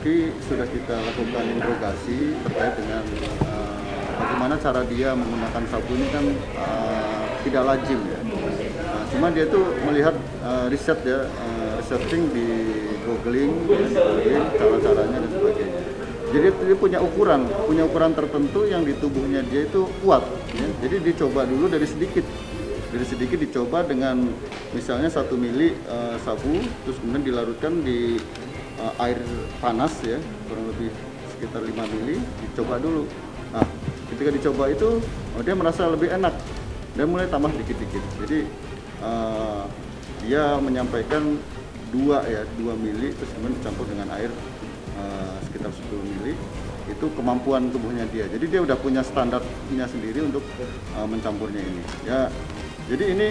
Coki sudah kita lakukan interogasi terkait dengan bagaimana cara dia menggunakan sabu ini kan tidak lazim ya. Nah, cuma dia tuh melihat riset ya, researching di googling cara-caranya dan sebagainya. Jadi dia punya ukuran tertentu yang di tubuhnya dia itu kuat. Ya. Jadi dicoba dulu dari sedikit dicoba dengan misalnya 1 mili sabu, terus kemudian dilarutkan di air panas ya, kurang lebih sekitar 5 mili, dicoba dulu. Nah, ketika dicoba itu dia merasa lebih enak dan mulai tambah dikit-dikit. Jadi dia menyampaikan 2 mili terus kemudian dicampur dengan air sekitar 10 mili. Itu kemampuan tubuhnya dia. Jadi dia udah punya standarnya sendiri untuk mencampurnya ini. Ya, jadi ini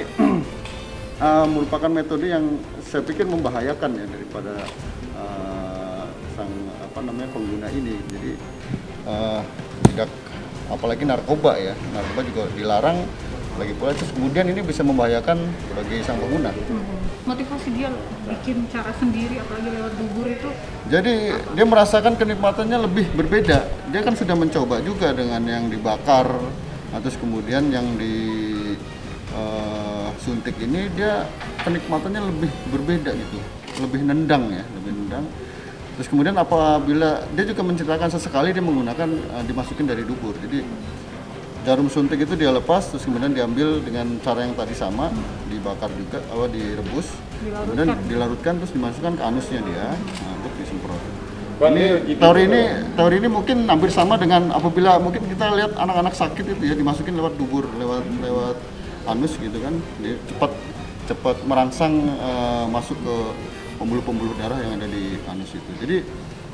merupakan metode yang saya pikir membahayakan ya daripada pengguna ini. Jadi tidak, apalagi narkoba ya, narkoba juga dilarang lagi pula, terus kemudian ini bisa membahayakan bagi sang pengguna. Motivasi dia bikin cara sendiri apalagi lewat bubur itu, jadi dia merasakan kenikmatannya lebih berbeda. Dia kan sudah mencoba juga dengan yang dibakar, terus kemudian yang suntik ini dia kenikmatannya lebih berbeda gitu, lebih nendang ya, lebih nendang. Terus kemudian apabila dia juga menceritakan sesekali dia menggunakan dimasukin dari dubur. Jadi jarum suntik itu dia lepas, terus kemudian diambil dengan cara yang tadi sama, dibakar juga, direbus, kemudian dilarutkan, terus dimasukkan ke anusnya dia, untuk disemprot. Ini teori ini mungkin hampir sama dengan apabila mungkin kita lihat anak-anak sakit itu ya, dimasukin lewat dubur, lewat anus gitu kan, dia cepat merangsang masuk ke pembuluh-pembuluh darah yang ada di anus itu. Jadi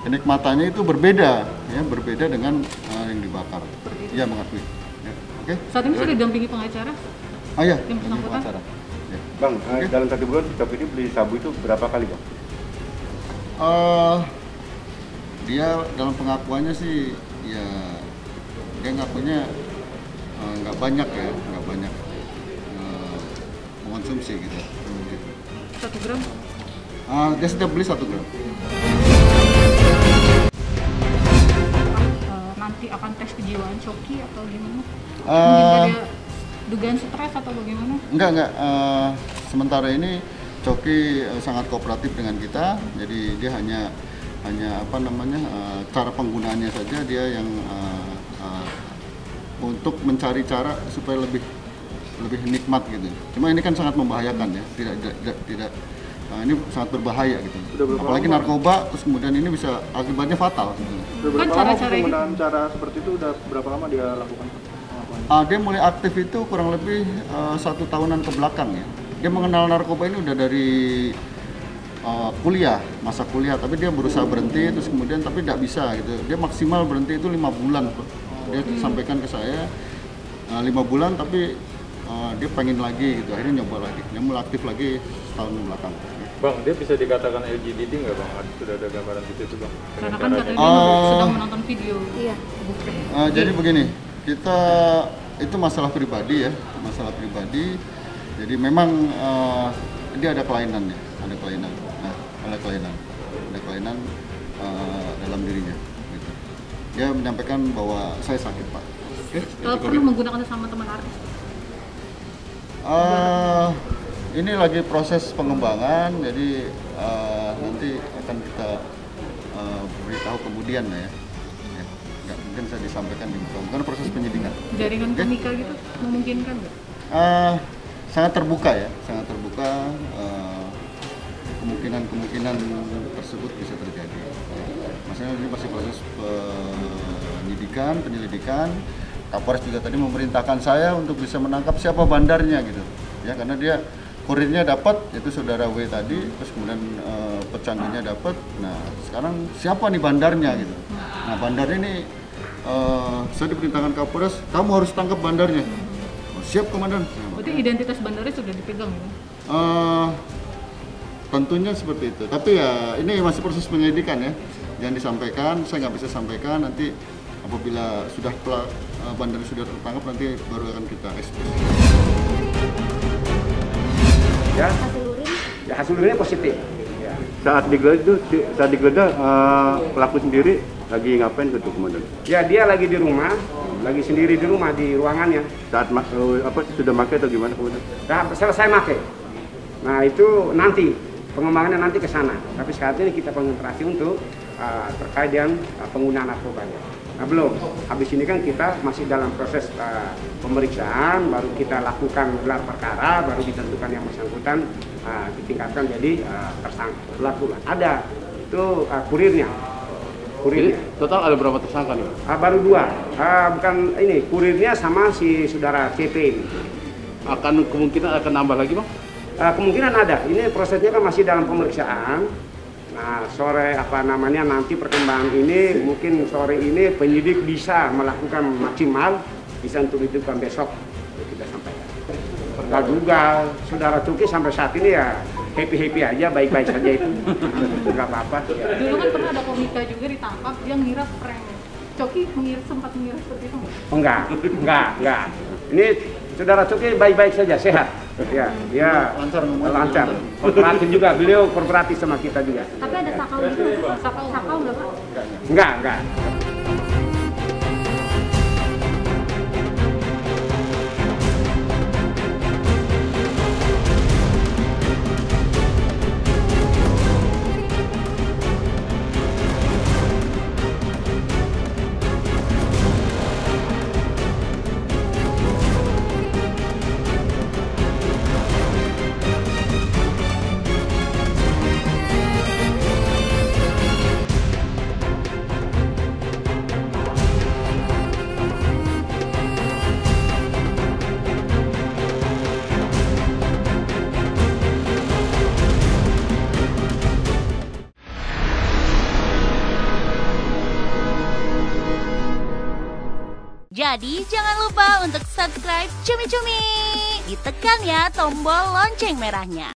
kenikmatannya itu berbeda ya, berbeda dengan yang dibakar. Iya, mengakui. Ya, oke. Saat ini sudah didampingi pengacara? Iya, yang bersangkutan. Ya. Bang, dalam 1 bulan Coki ini beli sabu itu berapa kali, Bang? Dia dalam pengakuannya sih ya, dia ngakunya nggak banyak ya, nggak banyak mengonsumsi gitu. 1 gram? Dia setiap beli 1 gram. Nanti akan tes kejiwaan Coki atau gimana? Dia dugaan stres atau bagaimana? Enggak. Sementara ini Coki sangat kooperatif dengan kita. Jadi dia hanya cara penggunaannya saja dia yang untuk mencari cara supaya lebih nikmat gitu. Cuma ini kan sangat membahayakan ya. Tidak ini sangat berbahaya gitu. Apalagi narkoba, terus kemudian ini bisa akibatnya fatal. Udah berapa lama penggunaan cara seperti itu, udah berapa lama dia lakukan? Dia mulai aktif itu kurang lebih 1 tahunan ke belakang ya. Dia mengenal narkoba ini udah dari masa kuliah, tapi dia berusaha berhenti, terus kemudian tapi tidak bisa gitu. Dia maksimal berhenti itu 5 bulan. Dia sampaikan ke saya 5 bulan, tapi dia pengen lagi gitu, akhirnya nyoba lagi. Dia mulai aktif lagi setahun ke belakang. Bang, dia bisa dikatakan LGBT nggak, Bang? Sudah ada gambaran gitu itu, Bang? Karena kan katanya sedang menonton video. Iya. Jadi begini, kita itu masalah pribadi ya, masalah pribadi. Jadi memang dia ada kelainan ya, ada kelainan dalam dirinya. Gitu. Dia menyampaikan bahwa saya sakit, Pak. Kalau pernah menggunakan sama teman artis? Ini lagi proses pengembangan, jadi nanti akan kita beritahu kemudian ya. Nggak mungkin saya disampaikan di muka, bukan proses penyidikan. Jaringan komika gitu memungkinkan nggak? Sangat terbuka ya, sangat terbuka. Kemungkinan tersebut bisa terjadi. Maksudnya ini masih proses penyelidikan. Kapolres juga tadi memerintahkan saya untuk bisa menangkap siapa bandarnya gitu. Ya, karena dia kurirnya dapat, itu saudara W tadi, terus kemudian pecandunya dapat. Nah, sekarang siapa nih bandarnya gitu. Nah, bandar ini saya diperintahkan Kapolres, kamu harus tangkap bandarnya. Siap, Komandan. Berarti identitas bandarnya sudah dipegang ya? Tentunya seperti itu. Tapi ya ini masih proses penyelidikan ya. Jangan disampaikan, saya nggak bisa sampaikan. Nanti apabila sudah bandar sudah tertangkap, nanti baru akan kita ekspos. Ya, hasil urinnya positif. Ya. Saat digeledah pelaku sendiri lagi ngapain tuh komandan? Ya dia lagi di rumah, lagi sendiri di rumah di ruangannya. Saat sudah pakai atau gimana komandan? Nah, selesai pakai. Nah itu nanti pengembangannya nanti ke sana. Tapi saat ini kita konsentrasi untuk terkait dengan penggunaan narkobanya. Nah belum. Habis ini kan kita masih dalam proses pemeriksaan, baru kita lakukan gelar perkara, baru ditentukan yang bersangkutan ditingkatkan jadi tersangka pelaku. Ada itu kurirnya. Kurirnya. Total ada berapa tersangka nih? Baru 2. Bukan ini kurirnya sama si saudara CP ini. Kemungkinan akan nambah lagi bang? Kemungkinan ada. Ini prosesnya kan masih dalam pemeriksaan. Nah, sore nanti perkembangan ini mungkin sore ini penyidik bisa melakukan maksimal, bisa untuk itu kan besok kita sampaikan. Enggak juga saudara Cuki sampai saat ini ya happy aja, baik-baik saja itu. Enggak apa-apa. Dulu kan pernah ada komika juga ditangkap, dia ngira prank. Coki sempat mengira seperti itu nggak? Enggak. Ini saudara Cuki baik-baik saja, sehat. Ya, dia lancar. Kooperatif juga, beliau kooperatif sama kita juga. Tapi ada sakau gitu, sakau nggak Pak? Enggak. Jadi jangan lupa untuk subscribe Cumi Cumi. Ditekan ya tombol lonceng merahnya.